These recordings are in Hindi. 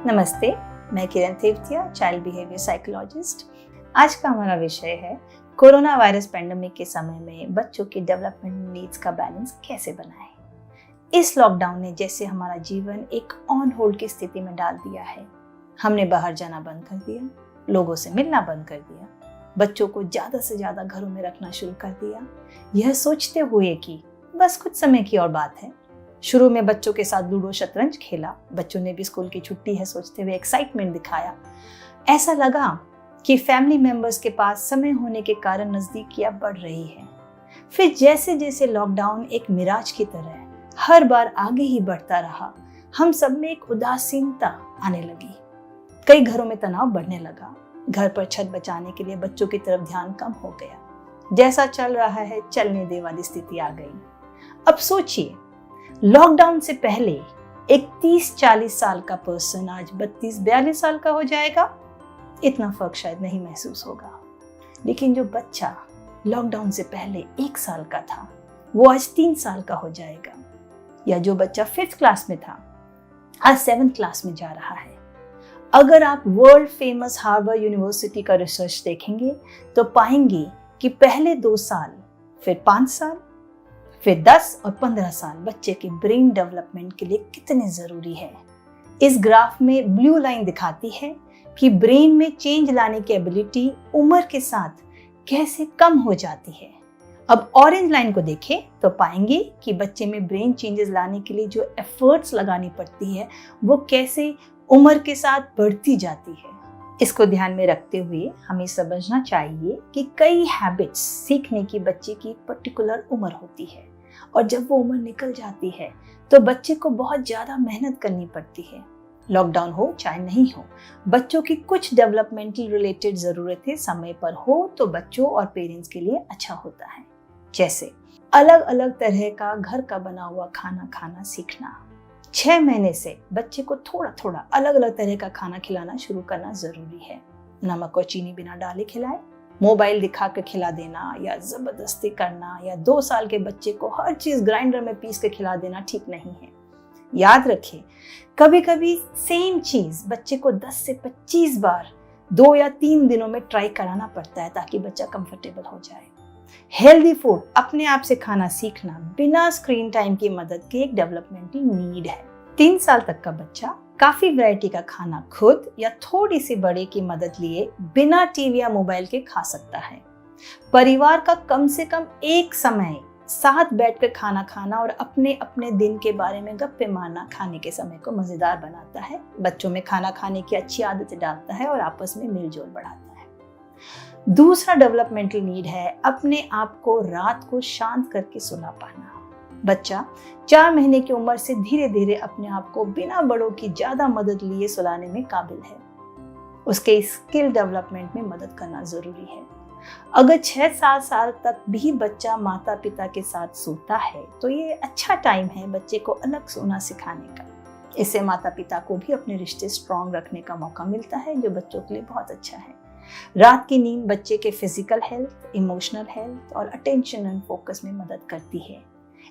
नमस्ते, मैं किरण थेवतिया, चाइल्ड बिहेवियर साइकोलॉजिस्ट। आज का हमारा विषय है कोरोना वायरस पेंडेमिक के समय में बच्चों की डेवलपमेंट नीड्स का बैलेंस कैसे बनाएं। इस लॉकडाउन ने जैसे हमारा जीवन एक ऑन होल्ड की स्थिति में डाल दिया है। हमने बाहर जाना बंद कर दिया, लोगों से मिलना बंद कर दिया, बच्चों को ज्यादा से ज्यादा घरों में रखना शुरू कर दिया, यह सोचते हुए कि बस कुछ समय की और बात है। शुरू में बच्चों के साथ लूडो शतरंज खेला, बच्चों ने भी स्कूल की छुट्टी है सोचते हुए एक्साइटमेंट दिखाया। ऐसा लगा कि फैमिली मेंबर्स के पास समय होने के कारण नजदीकियां बढ़ रही है। फिर जैसे जैसे लॉकडाउन एक मिराज की तरह हर बार आगे ही बढ़ता रहा, हम सब में एक उदासीनता आने लगी। कई घरों में तनाव बढ़ने लगा। घर पर छत बचाने के लिए बच्चों की तरफ ध्यान कम हो गया। जैसा चल रहा है चलने दे वाली स्थिति आ गई। अब सोचिए, लॉकडाउन से पहले एक 30-40 साल का पर्सन आज 32-42 साल का हो जाएगा। इतना फर्क शायद नहीं महसूस होगा, लेकिन जो बच्चा लॉकडाउन से पहले 1 साल का था वो आज 3 साल का हो जाएगा, या जो बच्चा 5th क्लास में था आज 7th क्लास में जा रहा है। अगर आप वर्ल्ड फेमस हार्वर्ड यूनिवर्सिटी का रिसर्च देखेंगे तो पाएंगे कि पहले 2 साल, फिर 5 साल, फिर 10 और 15 साल बच्चे के ब्रेन डेवलपमेंट के लिए कितने जरूरी है। इस ग्राफ में ब्लू लाइन दिखाती है कि ब्रेन में चेंज लाने की एबिलिटी उम्र के साथ कैसे कम हो जाती है। अब ऑरेंज लाइन को देखें तो पाएंगे कि बच्चे में ब्रेन चेंजेस लाने के लिए जो एफर्ट्स लगानी पड़ती है वो कैसे उम्र के साथ बढ़ती जाती है। इसको ध्यान में रखते हुए हमें समझना चाहिए कि कई हैबिट्स सीखने की बच्चे की पर्टिकुलर उम्र होती है, और जब वो उम्र निकल जाती है तो बच्चे को बहुत ज्यादा मेहनत करनी पड़ती है। लॉकडाउन हो चाहे नहीं हो, बच्चों की कुछ डेवलपमेंटल रिलेटेड जरूरतें समय पर हो तो बच्चों और पेरेंट्स के लिए अच्छा होता है। जैसे अलग अलग तरह का घर का बना हुआ खाना खाना सीखना। 6 महीने से बच्चे को थोड़ा थोड़ा अलग अलग तरह का खाना खिलाना शुरू करना जरूरी है। नमक और चीनी बिना डाले खिलाए, मोबाइल दिखा कर खिला देना या जबरदस्ती करना, या 2 साल के बच्चे को हर चीज ग्राइंडर में पीस के खिला देना ठीक नहीं है। याद रखिए, कभी कभी सेम चीज बच्चे को 10 से 25 बार 2 या 3 दिनों में ट्राई कराना पड़ता है ताकि बच्चा कंफर्टेबल हो जाए। हेल्दी फूड अपने आप से खाना सीखना बिना स्क्रीन टाइम की मदद के एक डेवलपमेंटल नीड है। 3 साल तक का बच्चा काफी वैरायटी का खाना खुद या थोड़ी सी बड़े की मदद लिए बिना टीवी या मोबाइल के खा सकता है। परिवार का कम से कम एक समय साथ बैठकर खाना खाना और अपने अपने दिन के बारे में गप्पे मारना खाने के समय को मजेदार बनाता है, बच्चों में खाना खाने की अच्छी आदतें डालता है और आपस में मेलजोल बढ़ाता है। दूसरा डेवलपमेंटल नीड है अपने आप को रात को शांत करके सुला पाना। बच्चा 4 महीने की उम्र से धीरे धीरे अपने आप को बिना बड़ों की ज्यादा मदद लिए सुलाने में काबिल है। उसके स्किल डेवलपमेंट में मदद करना जरूरी है। अगर 6-7 साल तक भी बच्चा माता पिता के साथ सोता है तो ये अच्छा टाइम है बच्चे को अलग सोना सिखाने का। इससे माता पिता को भी अपने रिश्ते स्ट्रॉन्ग रखने का मौका मिलता है, जो बच्चों के लिए बहुत अच्छा है। रात की नींद बच्चे के फिजिकल हेल्थ, इमोशनल हेल्थ और अटेंशन एंड फोकस में मदद करती है।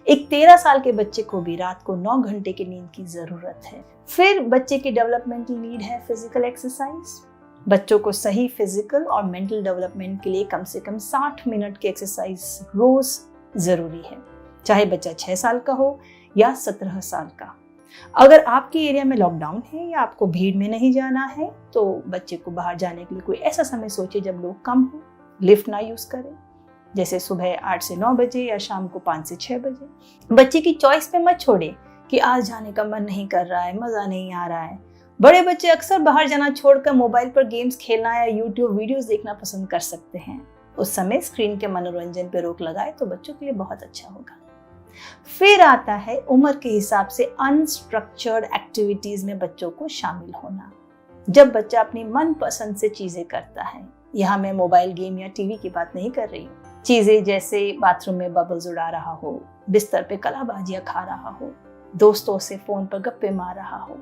एक 13 साल के बच्चे को भी रात को 9 घंटे की नींद की जरूरत है। फिर बच्चे की डेवलपमेंटल नीड है फिजिकल एक्सरसाइज। बच्चों को सही फिजिकल और मेंटल डेवलपमेंट के लिए कम से कम 60 मिनट की एक्सरसाइज रोज जरूरी है, चाहे बच्चा 6 साल का हो या 17 साल का। अगर आपके एरिया में लॉकडाउन है या आपको भीड़ में नहीं जाना है तो बच्चे को बाहर जाने के लिए कोई ऐसा समय सोचिए जब लोग कम हो। लिफ्ट ना यूज करें, जैसे सुबह 8 से 9 बजे या शाम को 5 से 6 बजे। बच्चे की चॉइस पे मत छोड़े कि आज जाने का मन नहीं कर रहा है, मजा नहीं आ रहा है। बड़े बच्चे अक्सर बाहर जाना छोड़कर मोबाइल पर गेम्स खेलना या यूट्यूब वीडियोस देखना पसंद कर सकते हैं। उस समय स्क्रीन के मनोरंजन पे रोक लगाए तो बच्चों के लिए बहुत अच्छा होगा। फिर आता है उम्र के हिसाब से अनस्ट्रक्चर्ड एक्टिविटीज में बच्चों को शामिल होना। जब बच्चा अपनी मनपसंद से चीजें करता है, यहाँ मैं मोबाइल गेम या टीवी की बात नहीं कर रही हूँ, चीजें जैसे बाथरूम में बबल्स उड़ा रहा हो, बिस्तर पे कलाबाजियां खा रहा हो, दोस्तों से फोन पर गप्पे मार रहा हो,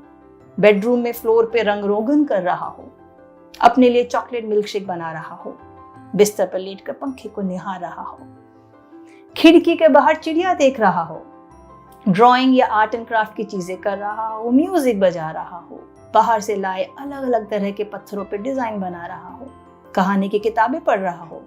बेडरूम में फ्लोर पे रंग रोगन कर रहा हो, अपने लिए चॉकलेट मिल्कशेक बना रहा हो, बिस्तर पर लेटकर पंखे को निहार रहा हो, खिड़की के बाहर चिड़िया देख रहा हो, ड्राइंग या आर्ट एंड क्राफ्ट की चीजें कर रहा हो, म्यूजिक बजा रहा हो, बाहर से लाए अलग अलग तरह के पत्थरों पे डिजाइन बना रहा हो, कहानी की किताबें पढ़ रहा हो,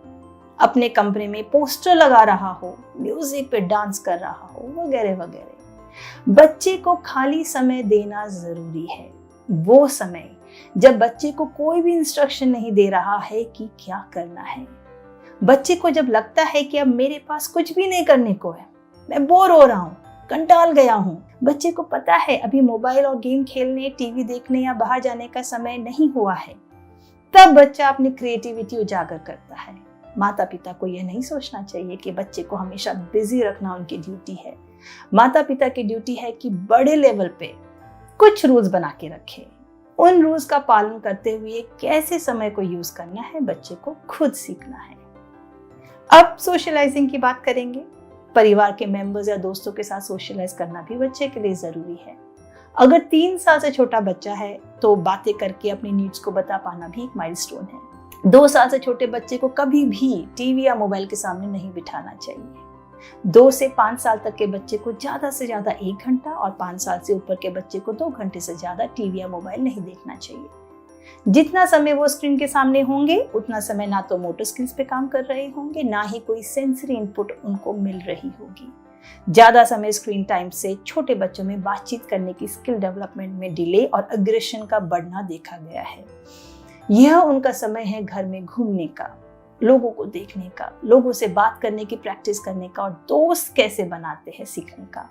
अपने कमरे में पोस्टर लगा रहा हो, म्यूजिक पे डांस कर रहा हो, वगैरह वगैरह। बच्चे को खाली समय देना जरूरी है, वो समय जब बच्चे को कोई भी इंस्ट्रक्शन नहीं दे रहा है कि क्या करना है। बच्चे को जब लगता है कि अब मेरे पास कुछ भी नहीं करने को है, मैं बोर हो रहा हूँ, कंटाल गया हूँ, बच्चे को पता है अभी मोबाइल और गेम खेलने, टीवी देखने या बाहर जाने का समय नहीं हुआ है, तब बच्चा अपनी क्रिएटिविटी उजागर करता है। माता पिता को यह नहीं सोचना चाहिए कि बच्चे को हमेशा बिजी रखना उनकी ड्यूटी है। माता पिता की ड्यूटी है कि बड़े लेवल पे कुछ रूल्स बना के रखें। उन रूल्स का पालन करते हुए कैसे समय को यूज करना है, बच्चे को खुद सीखना है। अब सोशलाइजिंग की बात करेंगे। परिवार के मेंबर्स या दोस्तों के साथ सोशलाइज करना भी बच्चे के लिए जरूरी है। अगर 3 साल से छोटा बच्चा है तो बातें करके अपनी नीड्स को बता पाना भी एक माइलस्टोन है। 2 साल से छोटे बच्चे को कभी भी टीवी या मोबाइल के सामने नहीं बिठाना चाहिए। 2 से 5 साल तक के बच्चे को ज्यादा से ज्यादा 1 घंटा और 5 साल से ऊपर के बच्चे को 2 घंटे से ज्यादा टीवी या मोबाइल नहीं देखना चाहिए। जितना समय वो स्क्रीन के सामने होंगे उतना समय ना तो मोटर स्किल्स पे काम कर रहे होंगे, ना ही कोई सेंसरी इनपुट उनको मिल रही होगी। ज्यादा समय स्क्रीन टाइम से छोटे बच्चों में बातचीत करने की स्किल डेवलपमेंट में डिले और अग्रेशन का बढ़ना देखा गया है। यह उनका समय है घर में घूमने का, लोगों को देखने का, लोगों से बात करने की प्रैक्टिस करने का और दोस्त कैसे बनाते हैं सीखने का।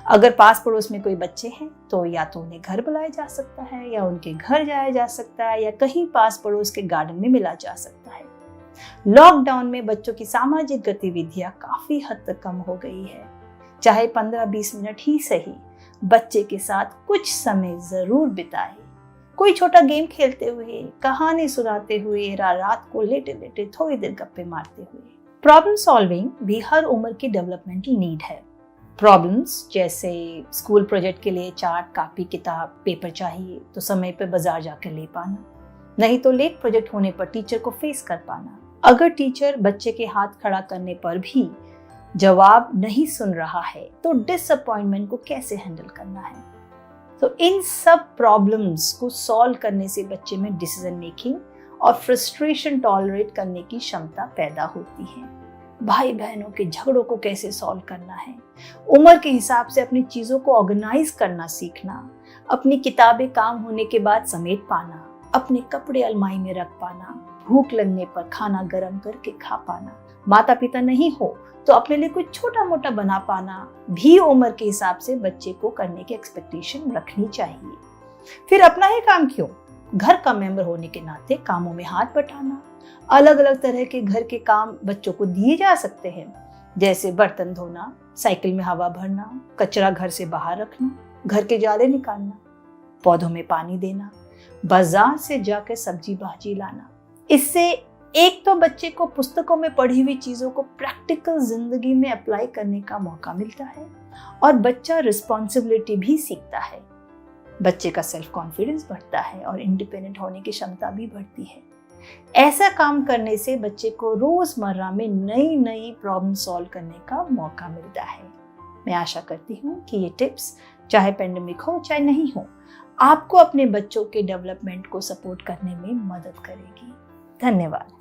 अगर पास पड़ोस में कोई बच्चे हैं तो या तो उन्हें घर बुलाया जा सकता है या उनके घर जाया जा सकता है या कहीं पास पड़ोस के गार्डन में मिला जा सकता है। लॉकडाउन में बच्चों की सामाजिक गतिविधियां काफी हद तक कम हो गई है। चाहे 15-20 मिनट ही सही, बच्चे के साथ कुछ समय जरूर बिताए। कोई छोटा गेम खेलते हुए, कहानी सुनाते हुए या रात को लेटे लेटे थोड़ी देर गप्पे मारते हुए। प्रॉब्लम सॉल्विंग भी हर उम्र की डेवलपमेंटल नीड है। प्रॉब्लम्स जैसे स्कूल प्रोजेक्ट के लिए चार्ट, कापी, किताब, पेपर चाहिए तो समय पे बाजार जाकर ले पाना, नहीं तो लेट प्रोजेक्ट होने पर टीचर को फेस कर पाना। अगर टीचर बच्चे के हाथ खड़ा करने पर भी जवाब नहीं सुन रहा है तो डिसअपॉइंटमेंट को कैसे हैंडल करना है। तो इन सब प्रॉब्लम्स को सॉल्व करने से बच्चे में डिसीजन मेकिंग और फ्रस्ट्रेशन टॉलरेट करने की क्षमता पैदा होती है। भाई बहनों के झगड़ों को कैसे सॉल्व करना है, उम्र के हिसाब से अपनी चीजों को ऑर्गेनाइज करना सीखना, अपनी किताबें काम होने के बाद समेट पाना, अपने कपड़े अलमारी में रख पाना, भूख लगने पर खाना गर्म करके खा पाना, माता पिता नहीं हो तो अपने लिए कुछ छोटा मोटा बना पाना भी उम्र के हिसाब से बच्चे को करने की एक्सपेक्टेशन रखनी चाहिए। फिर अपना ही काम क्यों, घर का मेंबर होने के नाते कामों में हाथ बटाना। अलग अलग तरह के घर के काम बच्चों को दिए जा सकते हैं, जैसे बर्तन धोना, साइकिल में हवा भरना, कचरा घर से बाहर रखना, घर के जाले निकालना, पौधों में पानी देना, बाजार से जाकर सब्जी भाजी लाना। इससे एक तो बच्चे को पुस्तकों में पढ़ी हुई चीजों को प्रैक्टिकल जिंदगी में अप्लाई करने का मौका मिलता है और बच्चा रिस्पॉन्सिबिलिटी भी सीखता है। बच्चे का सेल्फ कॉन्फिडेंस बढ़ता है और इंडिपेंडेंट होने की क्षमता भी बढ़ती है। ऐसा काम करने से बच्चे को रोजमर्रा में नई नई प्रॉब्लम सॉल्व करने का मौका मिलता है। मैं आशा करती हूँ कि ये टिप्स चाहे पेंडेमिक हो चाहे नहीं हो, आपको अपने बच्चों के डेवलपमेंट को सपोर्ट करने में मदद करेगी। धन्यवाद।